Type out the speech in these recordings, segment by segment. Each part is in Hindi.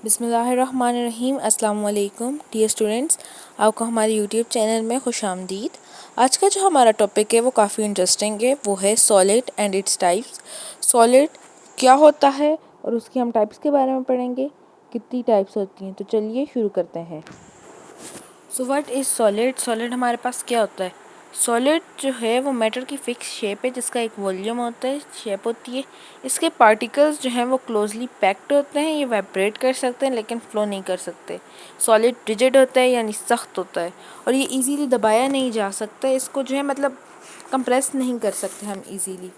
बिस्मिल्लाहिर्रहमानिर्रहीम। अस्सलाम वालेकुम डियर स्टूडेंट्स, आपको हमारे यूट्यूब चैनल में खुशामदीद। आज का जो हमारा टॉपिक है वो काफ़ी इंटरेस्टिंग है, वो है solid and its types. Solid क्या होता है और उसकी हम टाइप्स के बारे में पढ़ेंगे, कितनी टाइप्स होती हैं। तो चलिए शुरू करते हैं। So what is solid? Solid हमारे पास क्या होता है? सॉलिड जो है वो मैटर की फिक्स शेप है, जिसका एक वॉल्यूम होता है, शेप होती है। इसके पार्टिकल्स जो हैं वो क्लोजली पैक्ड होते हैं। ये वाइब्रेट कर सकते हैं लेकिन फ्लो नहीं कर सकते। सॉलिड रिजिड होता है यानी सख्त होता है, और ये इजीली दबाया नहीं जा सकता। इसको जो है मतलब कंप्रेस नहीं कर सकते हम इजीली।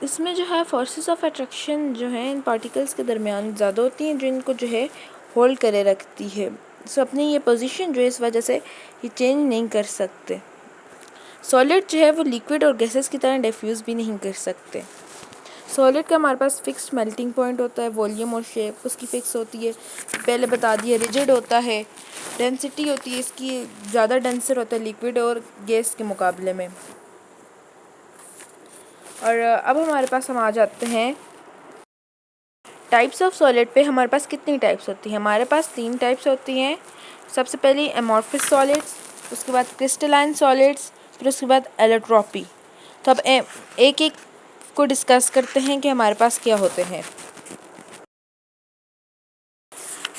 इसमें जो है फोर्सेस ऑफ अट्रैक्शन जो है इन पार्टिकल्स के दरमियान ज़्यादा होती हैं, जो इनको जो है होल्ड करे रखती है। सो अपनी ये पोजीशन जो है इस वजह से ये चेंज नहीं कर सकते। सॉलिड जो है वो लिक्विड और गैसेस की तरह डिफ्यूज़ भी नहीं कर सकते। सॉलिड का हमारे पास फिक्स्ड मेल्टिंग पॉइंट होता है, वॉल्यूम और शेप उसकी फ़िक्स होती है। पहले बता दिया, रिजिड होता है। डेंसिटी होती है इसकी ज़्यादा डेंसर होता है लिक्विड और गैस के मुकाबले में। और अब हमारे पास हम आ जाते हैं टाइप्स ऑफ सॉलिड पे। हमारे पास कितनी टाइप्स होती हैं? हमारे पास 3 टाइप्स होती हैं। सबसे पहली एमॉर्फस सॉलिड्स, उसके बाद क्रिस्टलाइन सॉलिड्स, फिर उसके बाद एलोट्रॉपी। तो अब एक एक को डिस्कस करते हैं कि हमारे पास क्या होते हैं।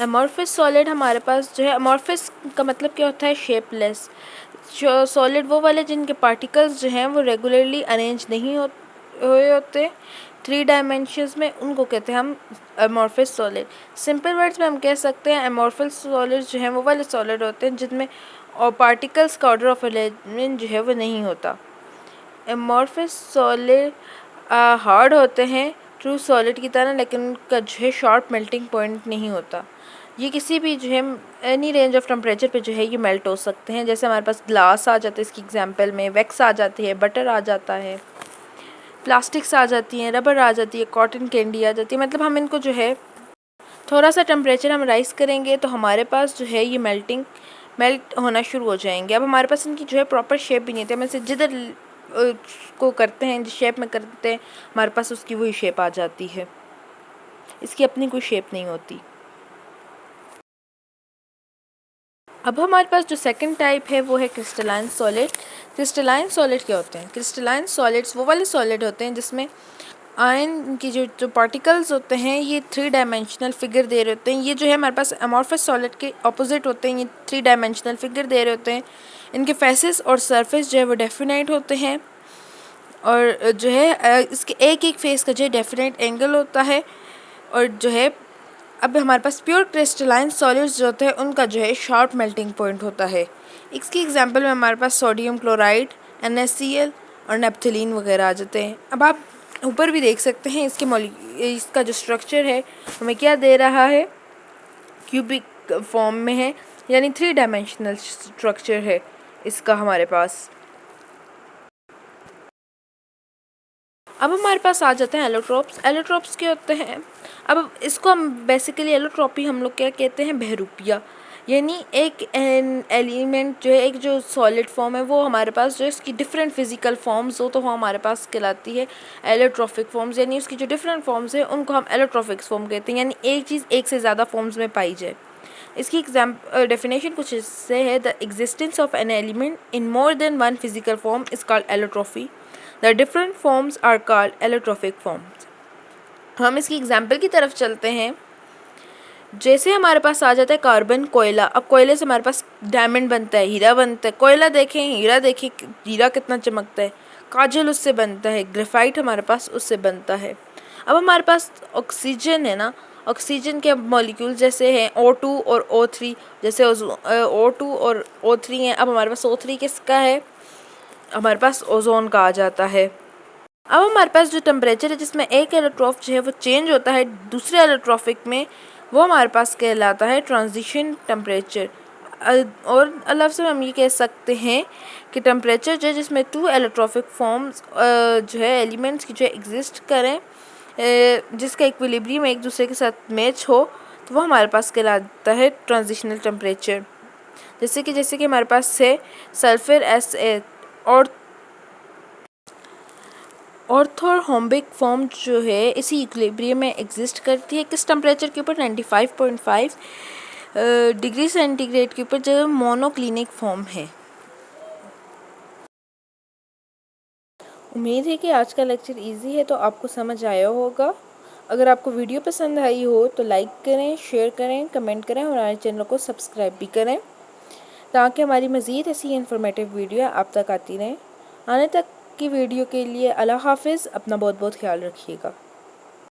एमॉर्फस सॉलिड हमारे पास जो है, एमॉर्फस का मतलब क्या होता है? शेपलेस। जो सॉलिड वो वाले जिनके पार्टिकल्स जो हैं वो रेगुलरली अरेंज नहीं हुए होते 3 डायमेंशंस में, उनको कहते हैं हम एमॉर्फस सॉलिड। सिंपल वर्ड्स में हम कह सकते हैं एमॉर्फस सॉलिड जो हैं वो वाले सॉलिड होते हैं जिनमें और पार्टिकल्स का ऑर्डर ऑफ अरेंजमेंट जो है वो नहीं होता। एमॉर्फस सॉलिड हार्ड होते हैं ट्रू सॉलिड की तरह, लेकिन उनका जो है शार्प मेल्टिंग पॉइंट नहीं होता। ये किसी भी जो है एनी रेंज ऑफ टेम्परेचर पे जो है ये मेल्ट हो सकते हैं। जैसे हमारे पास ग्लास आ जाता है इसकी एग्जांपल में, वैक्स आ जाती है, बटर आ जाता है, प्लास्टिक्स आ जाती हैं, रबर आ जाती है, कॉटन कैंडी आ जाती है। मतलब हम इनको जो है थोड़ा सा टेम्परेचर हम राइज़ करेंगे तो हमारे पास जो है ये मेल्ट होना शुरू हो जाएंगे। अब हमारे पास इनकी जो है प्रॉपर शेप भी नहीं होती। हम इसे जिधर को करते हैं, जिस शेप में करते हैं, हमारे पास उसकी वही शेप आ जाती है। इसकी अपनी कोई शेप नहीं होती। अब हमारे पास जो सेकंड टाइप है वो है क्रिस्टलाइन सॉलिड। क्रिस्टलाइन सॉलिड क्या होते हैं? क्रिस्टलाइन सॉलिड्स वो वाले सॉलिड होते हैं जिसमें आयन की जो पार्टिकल्स होते हैं ये 3 डायमेंशनल फिगर दे रहे होते हैं। ये जो है हमारे पास अमॉर्फस सॉलिड के ऑपोजिट होते हैं। ये 3 डायमेंशनल फिगर दे रहे होते हैं। इनके फेसेस और सरफेस जो है वो डेफिनाइट होते हैं, और जो है इसके एक एक फेस का जो है डेफिनेट एंगल होता है। और जो है अब हमारे पास प्योर क्रिस्टलाइन सॉलिड्स जो होते हैं उनका जो है शार्प मेल्टिंग पॉइंट होता है। इसकी एग्जांपल में हमारे पास सोडियम क्लोराइड, NaCl और नेप्थलीन वगैरह आ जाते हैं। अब आप ऊपर भी देख सकते हैं इसका जो स्ट्रक्चर है हमें क्या दे रहा है, क्यूबिक फॉर्म में है, यानी 3 डायमेंशनल स्ट्रक्चर है इसका हमारे पास। अब हमारे पास आ जाते हैं एलोट्रोप्स। एलोट्रोप्स क्या होते हैं? अब इसको हम बेसिकली एलोट्रोपी हम लोग क्या कहते हैं? बहरूपिया। यानी एक एलिमेंट जो है, एक जो सॉलिड फॉर्म है वो हमारे पास जो इसकी डिफरेंट फिजिकल फॉर्म्स हो तो वो हमारे पास कहलाती है एलोट्रोफिक फॉर्म्स। यानी उसकी जो डिफरेंट फॉर्म्स है उनको हम एलोट्रोफिक फॉर्म कहते हैं, यानी एक चीज़ एक से ज़्यादा फॉर्म्स में पाई जाए। इसकी डेफिनेशन कुछ इससे है, the existence of an element in more than one physical form is called allotropy. The different forms are called allotropic forms. हम इसकी एग्जाम्पल की तरफ चलते हैं। जैसे हमारे पास आ जाता है कार्बन, कोयला। अब कोयले से हमारे पास डायमंड बनता है, हीरा बनता है। कोयला देखें, हीरा देखें, हीरा कितना चमकता है। काजल उससे बनता है, ग्रेफाइट हमारे पास उससे बनता है। अब हमारे पास ऑक्सीजन है ना, ऑक्सीजन के मॉलिक्यूल जैसे हैं O2 और O3, जैसे O2 और O3 हैं। अब हमारे पास O3 किसका है? हमारे पास ओजोन का आ जाता है। अब हमारे पास जो टेम्परेचर है जिसमें एक एलोट्रॉफ जो है वो चेंज होता है दूसरे एलोट्रॉफिक में, वो हमारे पास कहलाता है ट्रांजिशन टेम्परेचर। और अलग से हम ये कह सकते हैं कि टेम्परेचर जो है जिसमें 2 एलोट्रॉफिक फॉर्म्स जो है एलिमेंट्स की जो है एग्जिस्ट करें, जिसका इक्विलिब्रियम एक दूसरे के साथ मैच हो, तो वो हमारे पास कहलाता है ट्रांजिशनल टेम्परेचर। जैसे कि हमारे पास है सल्फर और ऑर्थोरहोम्बिक फॉर्म जो है इसी इक्विलिब्रियम में एग्जिस्ट करती है किस टेम्परेचर के ऊपर 95.5 डिग्री सेंटीग्रेड के ऊपर, जो मोनोक्लिनिक फॉर्म है। उम्मीद है कि आज का लेक्चर इजी है तो आपको समझ आया होगा। अगर आपको वीडियो पसंद आई हो तो लाइक करें, शेयर करें, कमेंट करें और हमारे चैनल को सब्सक्राइब भी करें ताकि हमारी मज़ीद ऐसी इन्फॉर्मेटिव वीडियो आप तक आती रहें। आने तक की वीडियो के लिए अल्लाह हाफिज़। अपना बहुत बहुत ख्याल रखिएगा।